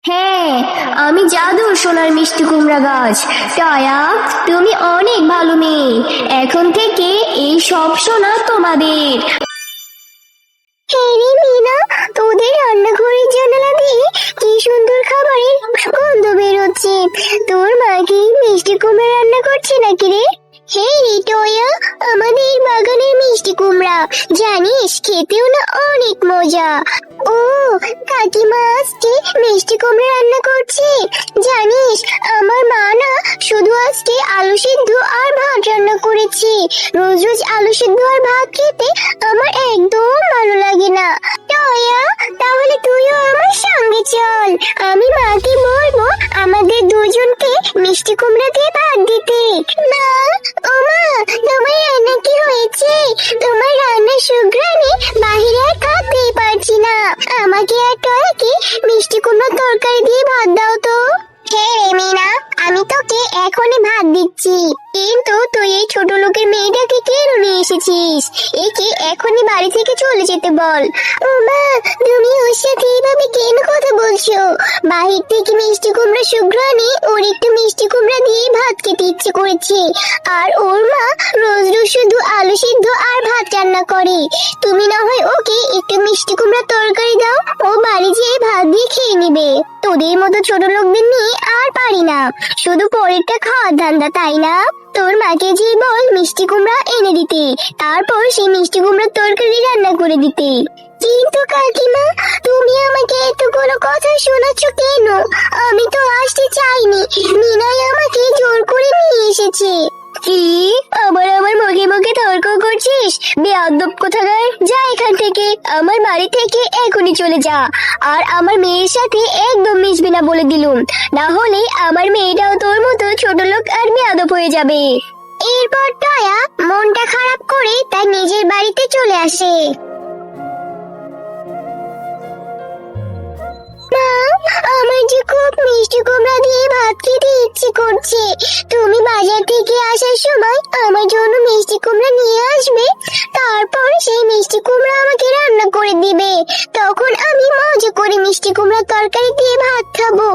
হ্যাঁ, আমি জাদুর সোনার মিষ্টি কুমড়া গাছ। টয়া, তুমি অনেক ভালো মেয়ে। এখন থেকে এই সব সোনা তোমাদের। হ্যাঁ রে মিনা, তোদের রান্নাঘরের জানালা দিয়ে কি সুন্দর খাবারের গন্ধ বেরোচ্ছে। তোর মা কি মিষ্টি কুমড়া রান্না করছে নাকি রে? হ্যাঁ রে টয়া, আমাদের বাগানের মিষ্টি কুমড়া, জানিস খেতেও না অনেক মজা। ও, কাকিমা আজকে মিষ্টি কুমড়া রান্না করছে। জানিস আমার মা না শুধু আজকে আলু সিদ্ধ আর ভাত রান্না করেছে। রোজ রোজ আলু সিদ্ধ আর ভাত খেতে আমার একদম ভালো লাগে না। টয়া, তাহলে তুইও আমার সঙ্গে চল। আমি মাকে বলবো আমাদের দুজনকে মিষ্টি কুমড়া দিয়ে ভাত দিতে। মা, ও মা, তোমার রান্না কি হয়েছে? তোমার রান্নার সুঘ্রাণে বাহিরে আর থাকতেই পারছি না। আমাকে আর টয়াকে মিষ্টি কুমড়া তরকারি দিয়ে ভাত দাও তো। হ্যাঁ রে মিনা, আমি তোকে এখনই ভাত দিচ্ছি। কিন্তু তুই এই ছোট লোকের মেয়েটাকে কেন নিয়ে এসেছিস? একে এখনই বাড়ি থেকে চলে যেতে বল। ও মা, তুমি ওর সাথে এইভাবে কেন কথা বলছো? বাহির থেকে মিষ্টি কুমড়া সুঘ্রাণে ওর একটু মিষ্টি কুমড়া দিয়ে ভাত খেতে ইচ্ছে করেছে। আর ওর মা রোজ রোজ শুধু আলু সিদ্ধ আর ভাত রান্না করে। তুমি না হয় ওকে একটু মিষ্টি কুমড়া তরকারি দাও, ও বাড়ি যেয়ে ভাত দিয়ে খেয়ে নিবে। তোদের মতো ছোট লোকদের নিয়ে আর পারি না, শুধু পরেরটা খাওয়ার ধান্দা, তাই না? তোর মাকে যে বল মিষ্টি কুমড়া এনে দিতে, তারপর সেই মিষ্টি কুমড়ার তরকারি রান্না করে দিতে। কিন্তু কাকিমা, তুমি আমাকে এতগুলো কথা শোনাচ্ছ কেন? আমি তো আসতে চাইনি, মিনাই আমাকে জোর করে নিয়ে এসেছে। কি? আবার আমার মুখে মুখে তর্ক করছিস? বেয়াদব কোথাকার! যা এখান থেকে, আমার বাড়ি থেকে এখনই চলে যা। আর আমার মেয়ের সাথে একদম মিশবি না বলে দিলুম, না হলে আমার মেয়েটাও তোর মতো ছোট লোক আর বেয়াদব হয়ে যাবে। এরপর টয়া মনটা খারাপ করে তার নিজের বাড়িতে চলে আসে। মা, আমার যে খুব মিষ্টি কুমড়া দিয়ে ভাত খেতে ইচ্ছে করছে। তুমি বাজার থেকে আসার সময় আমার জন্য মিষ্টি কুমড়া নিয়ে আসবে, তারপর সেই মিষ্টি কুমড়া আমাকে রান্না করে দিবে। তখন আমি মজা করে মিষ্টি কুমড়া তরকারি দিয়ে ভাত খাবো।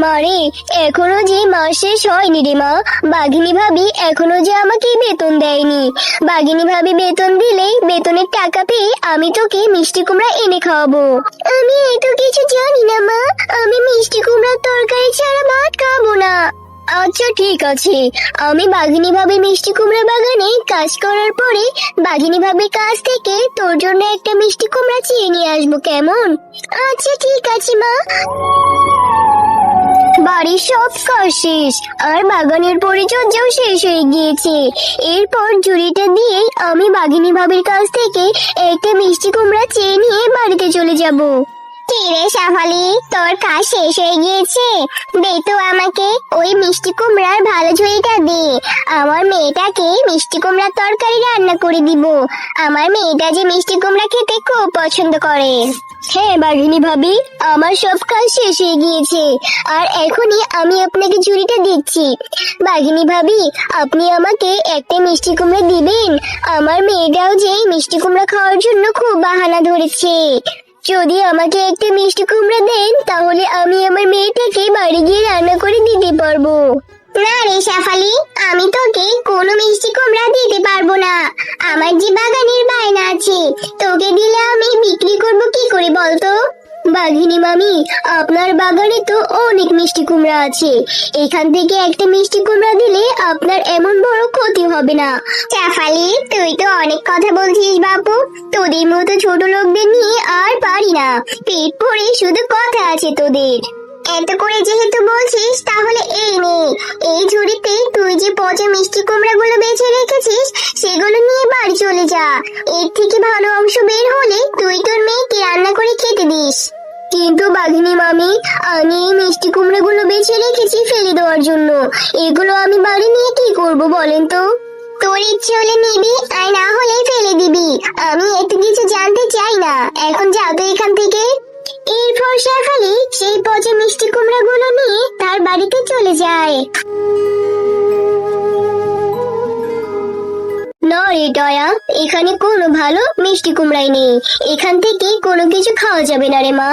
মারে, এখনো যে মাস শেষ হয়নি রে মা। বাঘিনী ভাবি এখনো যে আমাকে বেতন দেয়নি। বাঘিনী ভাবি বেতন দিলেই বেতনের টাকা পেয়ে আমি তোকে মিষ্টি কুমড়া এনে খাওয়াবো। আমি এত কিছু জানি না মা, আমি মিষ্টি কুমড়ার তরকারি ছাড়া ভাত খাবো না। আচ্ছা ঠিক আছে, আমি বাঘিনী ভাবি মিষ্টি কুমড়া বাগানে কাজ করার পরে বাঘিনী ভাবির কাছ থেকে তোর জন্য একটা মিষ্টি কুমড়া চেয়ে নিয়ে আসবো, কেমন? আচ্ছা ঠিক আছে মা। বাড়ির সব কাজ শেষ আর বাগানের পরিচর্যাও শেষ হয়ে গিয়েছে। এরপর ঝুড়িটা দিয়ে আমি বাঘিনী ভাবির কাছ থেকে একটা মিষ্টি কুমড়া চেয়ে নিয়ে বাড়িতে চলে যাব। কি রে শেফালি, তোর কাজ শেষ হয়ে গিয়েছে? দে তো আমাকে ওই মিষ্টি কুমড়ার ভালো ঝুড়িটা দে। আমার মেয়েটাকে মিষ্টি কুমড়ার তরকারি রান্না করে দিব। আমার মেয়েটা যে মিষ্টি কুমড়া খেতে খুব পছন্দ করে। হ্যাঁ বাঘিনী ভাবি, আমার সব কাজ শেষ হয়ে গিয়েছে আর এখনই আমি আপনাকে ঝুড়িটা দিচ্ছি। বাঘিনী ভাবি, আপনি আমাকে একটা মিষ্টি কুমড়া দিবেন? আমার মেয়েটাও যে মিষ্টি কুমড়া খাওয়ার জন্য খুব বাহানা ধরেছে। যদি আমাকে একটা মিষ্টি কুমড়া দেন তাহলে আমি আমার মেয়েটাকে বাড়ি গিয়ে রান্না করে দিতে পারবো। না রে শেফালি, আমি তোকে কোনো মিষ্টি কুমড়া দিতে পারবো না। আমার যে বাগানের বায়না আছে, তোকে দিলে আমি বিক্রি করব কি করে বলতো? বাঘিনী মামি, আপনার বাগানে তো অনেক মিষ্টি কুমড়া আছে। এখান থেকে একটা মিষ্টি কুমড়া দিলে আপনার এমন বড় ক্ষতি হবে না। শেফালি, তুই তো অনেক কথা বলছিস বাবু। তোদের মতো ছোট লোকদের নিয়ে আর পারি না। পেট ভরে শুধু কথা আছে তোদের। এত করে যেহেতু বলছিস, তাহলে এই নে, এই ঝুড়িতে তুই যে পচা মিষ্টি কুমড়া গুলো বেছে রেখেছিস সেগুলো নিয়ে বাড়ি চলে যা। এর থেকে ভালো অংশ বের হলে তুই তোর মেয়েকে রান্না করে খেতে দিস। কিন্তু বাঘিনী মামি, আমি এই মিষ্টি কুমড়া গুলো বেছে রেখেছি ফেলে দেওয়ার জন্য। এগুলো আমি বাড়ি নিয়ে কি করব বলেন তো? তোর ইচ্ছে হলে নিবি আর না হলে ফেলে দিবি। আমি এত কিছু জানতে চাই না, এখন যাও তো এখান থেকে। এরপর শেফালি সেই পচা মিষ্টি কুমড়া গুলো নিয়ে তার বাড়িতে চলে যায়। না আরে দয়া, এখানে কোনো ভালো মিষ্টি কুমড়াই নেই। এখান থেকে কোনো কিছু খাওয়া যাবে না রে মা।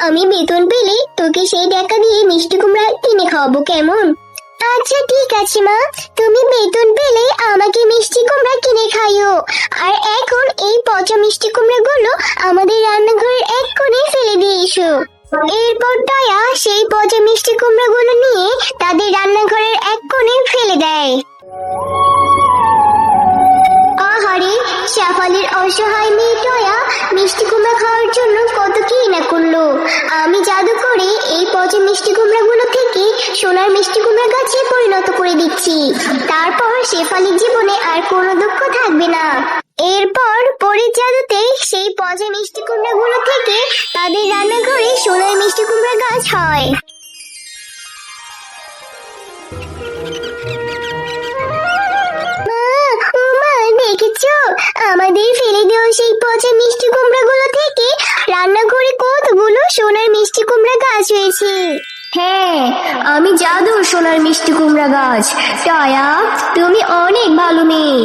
আমি বেতন পেলে তোকে সেই টাকা দিয়ে মিষ্টি কুমড়া কিনে খাওয়াবো, কেমন? আচ্ছা ঠিক আছে মা, তুমি বেতন পেলে আমাকে মিষ্টি কুমড়া কিনে খাইও। আর এখন এই পচা মিষ্টি কুমড়াগুলো আমাদের রান্নাঘরের এক কোণে ফেলে দিয়ে এসো। এরপর দয়া সেই পচা মিষ্টি কুমড়াগুলো নিয়ে তাদের রান্নাঘরের এক কোণে ফেলে দেয়। আহারে, শেফালির অসহায় মেয়ে দয়া মিষ্টি কুমড়া খাওয়ার জন্য কত কি না করলো। আমি জাদু করে এই পচা মিষ্টি কুমড়াগুলো থেকে সোনার মিষ্টি কুমড়া গাছে পরিণত করে দিচ্ছি। তারপর শেফালির জীবনে আর কোনো দুঃখ থাকবে না। এরপর পরীর জাদুতে সেই পচা মিষ্টি কুমড়াগুলো থেকে তাদের রান্নাঘরে সোনার মিষ্টি কুমড়া গাছ হয়। দেখেছো, আমাদের ফেলে দেওয়া সেই পচা মিষ্টি কুমড়া গুলো থেকে রান্নাঘরে কতগুলো সোনার মিষ্টি কুমড়া গাছ হয়েছে। হ্যাঁ, আমি জাদুর সোনার মিষ্টি কুমড়া গাছ। দয়া, তুমি অনেক ভালো মেয়ে।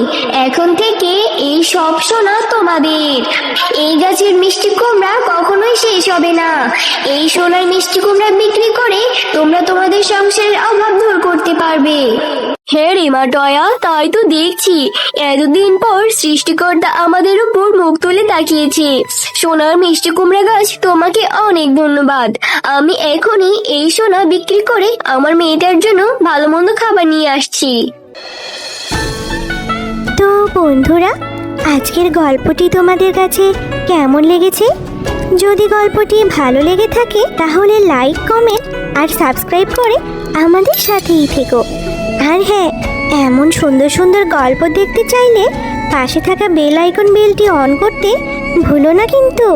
এখন থেকে এই সব সোনা তোমাদের। এই গাছের মিষ্টি কুমড়া কখনোই শেষ হবে না। এই সোনার মিষ্টি কুমড়া বিক্রি করে তোমরা তোমাদের সংসারের অভাব দূর করতে পারবে। হ্যাঁ রে মা দয়া, তাই তো দেখছি। এতদিন পর সৃষ্টিকর্তা আমাদের উপর মুখ তুলে তাকিয়েছে। সোনার মিষ্টি কুমড়া গাছ, তোমাকে অনেক ধন্যবাদ। আমি এখনই এই সোনা বিক্রি করে আমার মেয়েটার জন্য ভালো মন্দ খাবার নিয়ে আসছি। তো বন্ধুরা, আজকের গল্পটি তোমাদের কাছে কেমন লেগেছে? যদি গল্পটি ভালো লেগে থাকে তাহলে লাইক, কমেন্ট আর সাবস্ক্রাইব করে আমাদের সাথেই থেকো। আর হ্যাঁ, এমন সুন্দর সুন্দর গল্প দেখতে চাইলে পাশে থাকা বেল আইকন বেলটি অন করতে ভুলো না কিন্তু।